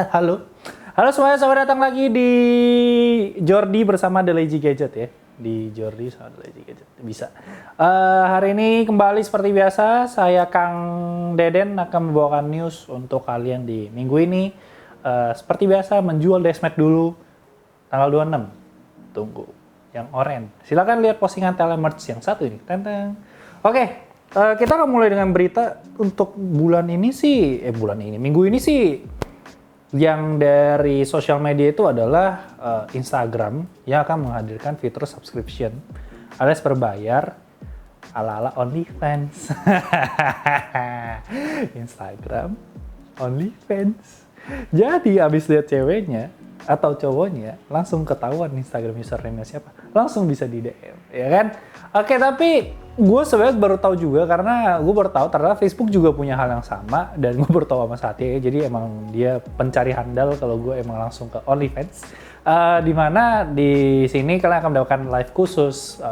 Halo. Halo semuanya, selamat datang lagi di Jordi bersama The Lazy Gadget ya. Di Jordi sama The Lazy Gadget. Bisa. Hari ini kembali seperti biasa, saya Kang Deden akan membawakan news untuk kalian di minggu ini. Seperti biasa, menjual Desmet dulu tanggal 26. Tunggu. Yang oranye. Silakan lihat postingan telemerch yang satu ini. Tentang. Oke, kita akan mulai dengan berita untuk minggu ini sih. Yang dari sosial media itu adalah Instagram yang akan menghadirkan fitur subscription alias berbayar ala-ala OnlyFans. Instagram OnlyFans. Jadi abis lihat ceweknya atau cowoknya langsung ketahuan Instagram username-nya siapa, langsung bisa di DM, ya kan? Oke, tapi gue sebenarnya baru tahu juga karena gue baru tahu ternyata Facebook juga punya hal yang sama dan gue baru tahu sama Satya ya. Jadi emang dia pencari handal kalau gue emang langsung ke OnlyFans. Dimana di sini kalian akan mendapatkan live khusus,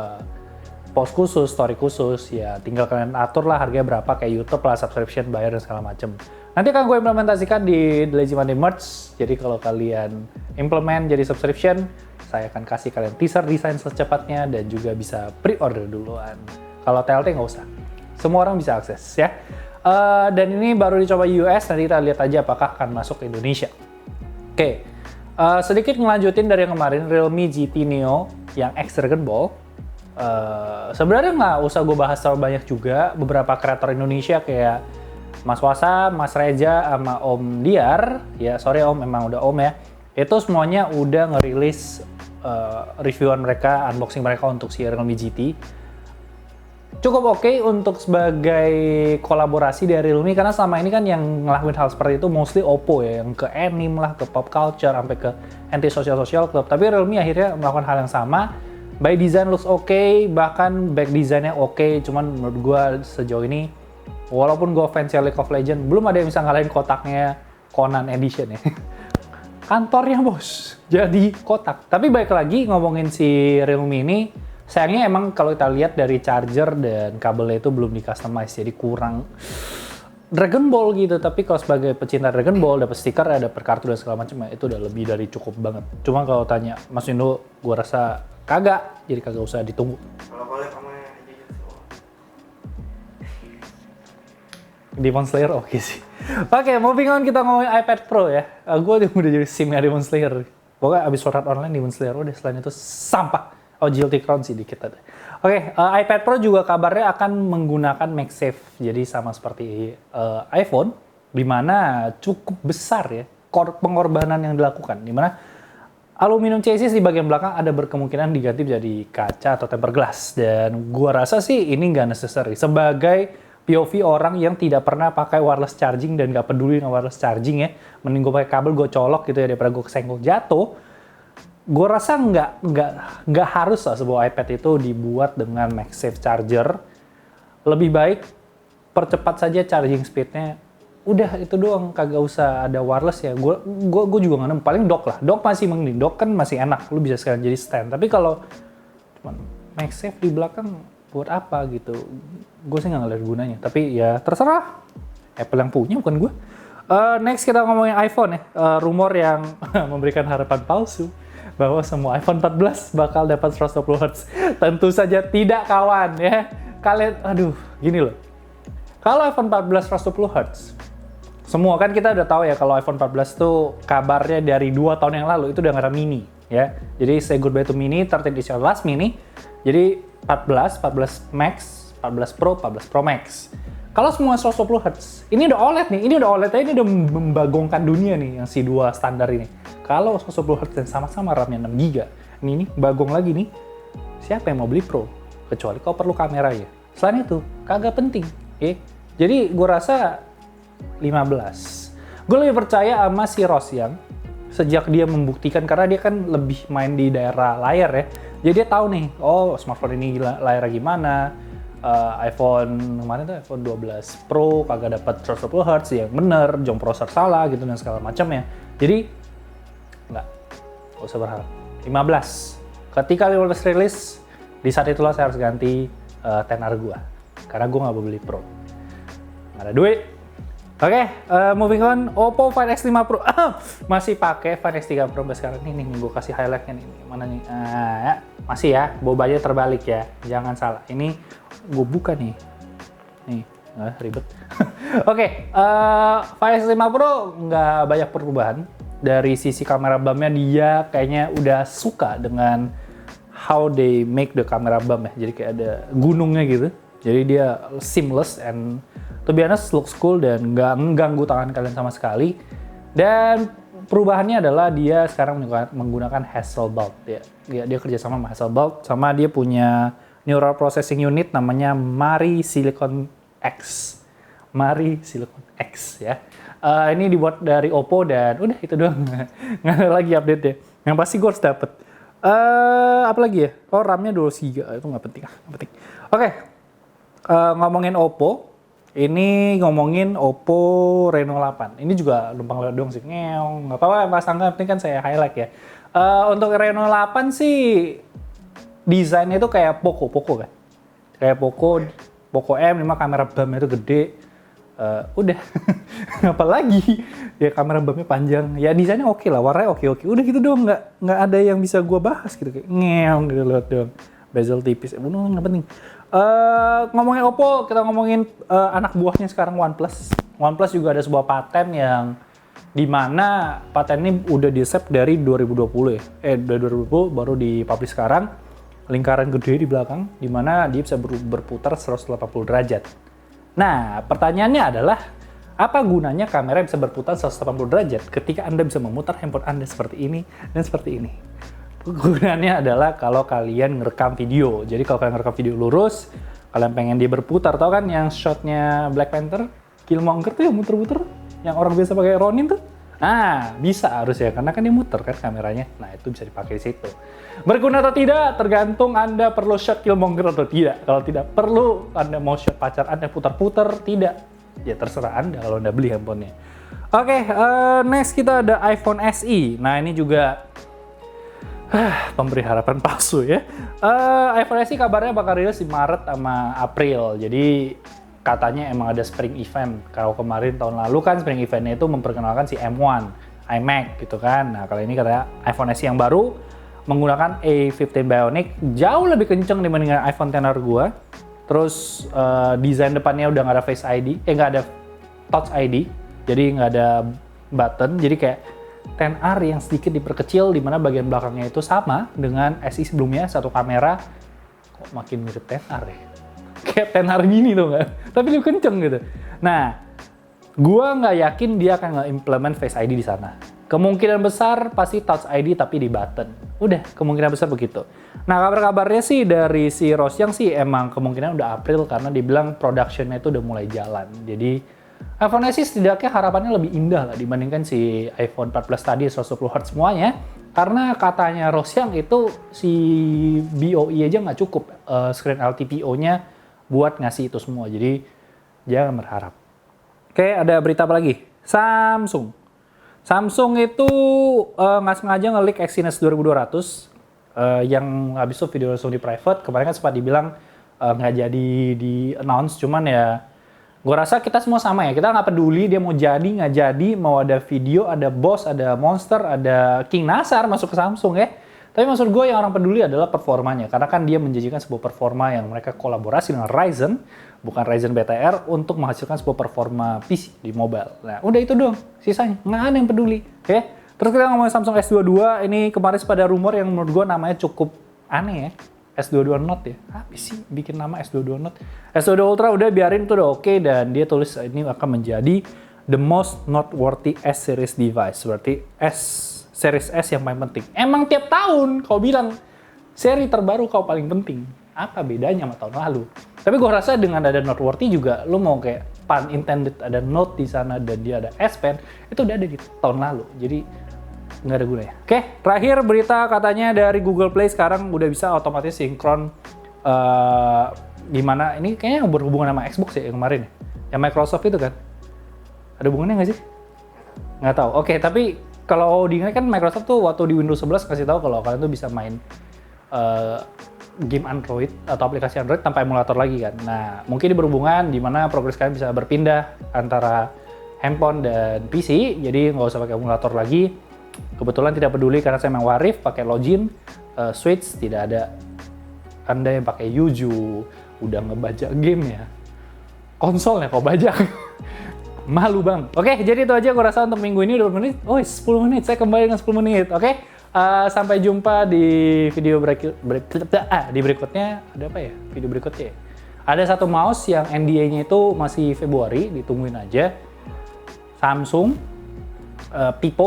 post khusus, story khusus, ya tinggal kalian atur lah harganya berapa kayak YouTube lah, subscription, bayar dan segala macem. Nanti akan gue implementasikan di The Lazy Monday Merch. Jadi kalau kalian implement jadi subscription, saya akan kasih kalian teaser desain secepatnya dan juga bisa pre-order duluan. Kalau TLT nggak usah, semua orang bisa akses ya. Dan ini baru dicoba US, nanti kita lihat aja apakah akan masuk ke Indonesia. Oke, sedikit ngelanjutin dari yang kemarin, Realme GT Neo yang X Dragon Ball. Sebenarnya nggak usah gue bahas terlalu banyak juga, beberapa kreator Indonesia kayak Mas Wasa, Mas Reja, sama Om Diar, ya sorry Om, memang udah Om ya, itu semuanya udah ngerilis reviewan mereka, unboxing mereka untuk si Realme GT. Cukup oke untuk sebagai kolaborasi dari Realme, karena selama ini kan yang ngelakuin hal seperti itu mostly Oppo ya, yang ke anime lah, ke pop culture, sampai ke anti social club. Tapi Realme akhirnya melakukan hal yang sama. By design looks oke, bahkan back design-nya oke, cuman menurut gua sejauh ini, walaupun gue fans League of Legends, belum ada yang bisa ngalahin kotaknya Conan Edition ya. Kantornya bos, jadi kotak. Tapi baik lagi ngomongin si Realme ini, sayangnya emang kalau kita lihat dari charger dan kabelnya itu belum di-customize, jadi kurang Dragon Ball gitu. Tapi kalau sebagai pecinta Dragon Ball, dapat stiker, ada per kartu dan segala macam, itu udah lebih dari cukup banget. Cuma kalau tanya Mas Indo, gue rasa kagak, jadi kagak usah ditunggu. Kalau boleh kamu Demon Slayer oke sih. Oke, moving on, kita ngomongin iPad Pro ya. Gue udah jadi simnya Demon Slayer. Pokoknya abis surat online Demon Slayer, udah selain itu sampah. Oh, Guilty Crown sih dikit ada. Oke, iPad Pro juga kabarnya akan menggunakan MagSafe. Jadi sama seperti iPhone, di mana cukup besar ya pengorbanan yang dilakukan. Di mana aluminium chassis di bagian belakang ada berkemungkinan diganti menjadi kaca atau tempered glass. Dan gua rasa sih ini nggak necessary. Sebagai POV orang yang tidak pernah pakai wireless charging dan nggak peduli dengan wireless charging ya, mending gue pakai kabel gue colok gitu ya daripada gue kesenggol jatuh. Gue rasa nggak harus lah sebuah iPad itu dibuat dengan MagSafe charger. Lebih baik percepat saja charging speednya. Udah itu doang, kagak usah ada wireless ya. Gue juga nggak nemu. Paling dock lah. Dock masih mending. Dock kan masih enak. Lu bisa sekalian jadi stand. Tapi kalau cuman MagSafe di belakang buat apa gitu? Gue sih nggak ngeliat gunanya. Tapi ya terserah. Apple yang punya bukan gue. Next kita ngomongin iPhone ya. Rumor yang memberikan harapan palsu bahwa semua iPhone 14 bakal dapat 120 Hz. Tentu saja tidak, kawan ya. Kalian, gini loh. Kalau iPhone 14 120 Hz, semua kan kita udah tahu ya kalau iPhone 14 tuh kabarnya dari 2 tahun yang lalu itu udah nggak ada mini ya. Jadi say goodbye to mini, 13 is your last mini. Jadi 14, 14 Max, 14 Pro, 14 Pro Max. Kalau semua 120 Hz, ini udah OLED nih, ini udah OLED-nya, ini udah membagongkan dunia nih yang si dua standar ini. Kalau 120 Hz dan sama-sama RAM-nya 6 GB, ini bagong lagi nih, siapa yang mau beli Pro? Kecuali kau perlu kamera ya. Selain itu, kagak penting. Okay? Jadi gue rasa 15. Gue lebih percaya sama si Ross yang sejak dia membuktikan, karena dia kan lebih main di daerah layar ya. Jadi dia tahu nih, oh smartphone ini layarnya gimana, iPhone kemarin tuh iPhone 12 Pro kagak dapat 120 Hz yang bener, jom prosesor salah gitu dan segala macamnya. Jadi nggak usah berharap. 15. Ketika 15 rilis, di saat itulah saya harus ganti tenar gua. Karena gua nggak mau beli Pro. Nggak ada duit. Oke, moving on, Oppo Find X5 Pro. Masih pakai Find X3 Pro sekarang. Nih, gue kasih highlightnya nih. Mana nih? Ya, masih ya, bobanya terbalik ya. Jangan salah. Ini gue buka nih. Nih, ribet. Oke, Find X5 Pro nggak banyak perubahan. Dari sisi kamera bump-nya dia kayaknya udah suka dengan how they make the camera bump ya. Jadi kayak ada gunungnya gitu. Jadi dia seamless and to be honest looks cool dan nggak mengganggu tangan kalian sama sekali. Dan perubahannya adalah dia sekarang menggunakan Hasselblad ya. Dia kerja sama Hasselblad, sama dia punya neural processing unit namanya Mari Silicon X. Mari Silicon X ya. Ini dibuat dari Oppo dan udah itu doang. Nggak ada lagi update ya. Yang pasti gue harus dapet. Apa lagi ya? Oh, RAM-nya 2 GB. Itu nggak penting. Oke. Ngomongin Oppo. Ini ngomongin Oppo Reno 8. Ini juga numpang lewat doang sih. Ngeong. Nggak apa-apa, Mas Angga. Penting kan saya highlight ya. Untuk Reno 8 sih, desainnya itu kayak Poco kan. Kayak Poco M5, kamera bump-nya itu gede. Udah. Apalagi ya kamera bump-nya panjang. Ya desainnya oke lah, warnanya oke. Udah gitu doang, nggak ada yang bisa gua bahas gitu. Kayak ngeong gitu lewat doang. Bezel tipis. Nggak penting. Ngomongin Oppo, kita ngomongin anak buahnya sekarang OnePlus. OnePlus juga ada sebuah paten yang dimana paten ini udah di-save dari 2020 ya. Dari 2020 baru di-publish sekarang. Lingkaran gede di belakang, dimana dia bisa berputar 180 derajat. Nah, pertanyaannya adalah, apa gunanya kamera bisa berputar 180 derajat ketika Anda bisa memutar handphone Anda seperti ini dan seperti ini? Gunanya adalah kalau kalian ngerekam video. Jadi kalau kalian ngerekam video lurus, kalian pengen dia berputar, tau kan yang shotnya Black Panther, Killmonger tuh yang muter-muter, yang orang biasa pakai Ronin tuh. Nah, bisa harusnya karena kan dia muter kan kameranya. Nah, itu bisa dipakai di situ. Berguna atau tidak, tergantung Anda perlu shot Killmonger atau tidak. Kalau tidak perlu, Anda mau shot pacar Anda putar-putar, tidak. Ya terserah Anda kalau Anda beli handphonenya. Oke, next kita ada iPhone SE. Nah, ini juga pemberi harapan palsu ya. iPhone SE kabarnya bakal rilis di Maret sama April. Jadi katanya emang ada spring event. Kalau kemarin tahun lalu kan spring eventnya itu memperkenalkan si M1, iMac gitu kan. Nah kali ini katanya iPhone SE yang baru menggunakan A15 Bionic jauh lebih kenceng dibandingkan iPhone XR gua. Terus desain depannya udah nggak ada Face ID, nggak ada Touch ID, jadi nggak ada button. Jadi kayak XR yang sedikit diperkecil, di mana bagian belakangnya itu sama dengan SE sebelumnya, satu kamera. Kok makin mirip XR ya? Kayak XR gini tuh nggak? Tapi lebih kenceng gitu. Nah, gua nggak yakin dia akan nge-implement Face ID di sana. Kemungkinan besar pasti Touch ID tapi di button. Udah, kemungkinan besar begitu. Nah, kabar-kabarnya sih dari si Rosyang sih emang kemungkinan udah April karena dibilang production-nya itu udah mulai jalan. Jadi iPhone SE setidaknya harapannya lebih indah lah dibandingkan si iPhone 14 tadi 120Hz semuanya. Karena katanya Rosyang itu si BOE aja nggak cukup screen LTPO-nya buat ngasih itu semua. Jadi jangan berharap. Oke, ada berita apa lagi? Samsung itu nggak sengaja nge-leak Exynos 2200 yang habis itu video langsung di private. Kemarin kan sempat dibilang nggak jadi di announce, cuman ya gue rasa kita semua sama ya. Kita nggak peduli dia mau jadi nggak jadi, mau ada video, ada Boss, ada Monster, ada King Nasar masuk ke Samsung ya. Tapi maksud gue yang orang peduli adalah performanya, karena kan dia menjanjikan sebuah performa yang mereka kolaborasi dengan Ryzen, bukan Ryzen BTR, untuk menghasilkan sebuah performa PC di mobile. Nah, udah itu doang, sisanya nggak ada yang peduli. Oke? Terus kita ngomongin Samsung S22, ini kemarin pada rumor yang menurut gue namanya cukup aneh ya. S22 Note ya, apa sih bikin nama S22 Note? S22 Ultra udah biarin itu udah oke, dan dia tulis ini akan menjadi the most noteworthy S-series device, berarti Series S yang paling penting. Emang tiap tahun kau bilang seri terbaru kau paling penting. Apa bedanya sama tahun lalu? Tapi gue rasa dengan ada noteworthy juga, lu mau kayak pun intended ada Note di sana dan dia ada S Pen, itu udah ada di tahun lalu. Jadi nggak ada gunanya. Oke, terakhir berita katanya dari Google Play sekarang udah bisa otomatis sinkron gimana? Ini kayaknya berhubungan sama Xbox ya yang kemarin ya. Yang Microsoft itu kan. Ada hubungannya nggak sih? Nggak tahu. Oke, tapi kalau diingat kan Microsoft tuh waktu di Windows 11 kasih tahu kalau kalian tuh bisa main game Android atau aplikasi Android tanpa emulator lagi kan. Nah, mungkin ini berhubungan di mana progres kalian bisa berpindah antara handphone dan PC, jadi nggak usah pakai emulator lagi. Kebetulan tidak peduli karena saya memang warif pakai login, Switch tidak ada. Anda yang pakai Yuju udah ngebajak game ya, konsolnya kok bajak. Malu bang. Oke, jadi itu aja aku rasa untuk minggu ini. Udah berapa menit? Oh, 10 menit. Saya kembali dengan 10 menit. Oke, sampai jumpa di video di berikutnya. Ada apa ya? Video berikutnya ya? Ada satu mouse yang NDA-nya itu masih Februari, ditungguin aja. Samsung, Vivo,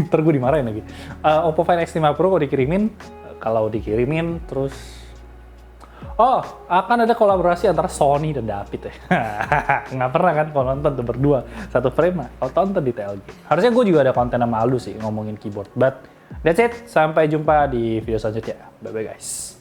ntar gue dimarahin lagi. Oppo Find X5 Pro kalau dikirimin, terus akan ada kolaborasi antara Sony dan David ya. Nggak pernah kan kalau nonton tuh berdua satu frame, kalau tonton di TLG. Harusnya gue juga ada konten sama Aldo sih ngomongin keyboard. But that's it, sampai jumpa di video selanjutnya. Bye-bye guys.